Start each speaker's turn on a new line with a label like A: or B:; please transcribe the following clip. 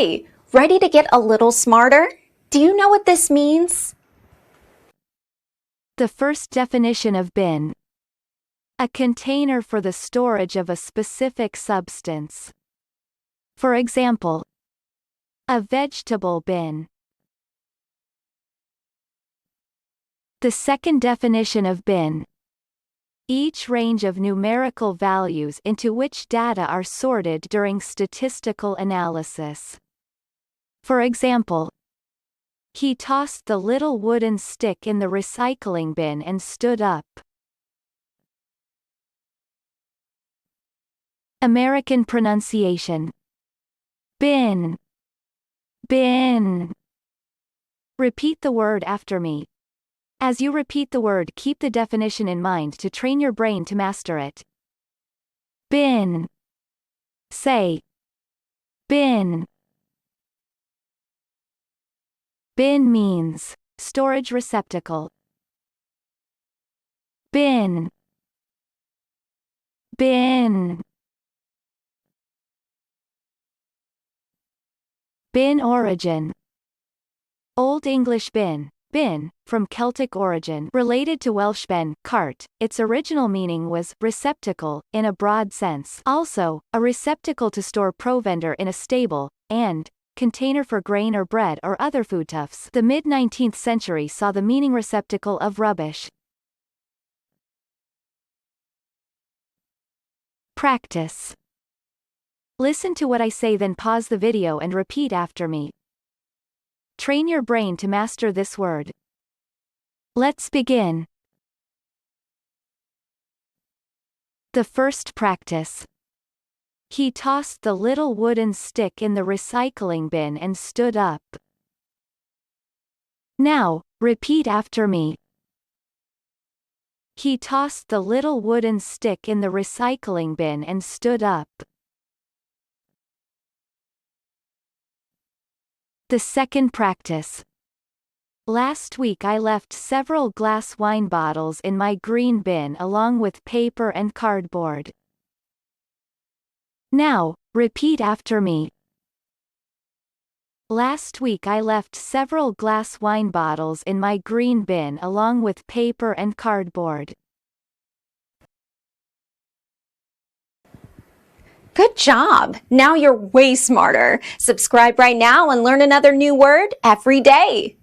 A: Hi, ready to get a little smarter? Do you know what this means?
B: The first definition of bin. A container for the storage of a specific substance. For example, a vegetable bin. The second definition of bin. Each range of numerical values into which data are sorted during statistical analysis. For example, he tossed the little wooden stick in the recycling bin and stood up. American pronunciation. Bin. Bin. Repeat the word after me. As you repeat the word, keep the definition in mind to train your brain to master it. Bin. Say. Bin. Bin means storage receptacle. Bin. Bin. Bin origin. Old English bin, from Celtic origin, related to Welsh ben, cart. Its original meaning was receptacle, in a broad sense, also, a receptacle to store provender in a stable, and container for grain or bread or other foodstuffs. The mid-19th century saw the meaning receptacle of rubbish. Practice. Listen to what I say, then pause the video and repeat after me. Train your brain to master this word. Let's begin. The first practice. He tossed the little wooden stick in the recycling bin and stood up. Now, repeat after me. He tossed the little wooden stick in the recycling bin and stood up. The second practice. Last week I left several glass wine bottles in my green bin along with paper and cardboard. Now, repeat after me. Last week I left several glass wine bottles in my green bin along with paper and cardboard.
A: Good job! Now you're way smarter. Subscribe right now and learn another new word every day.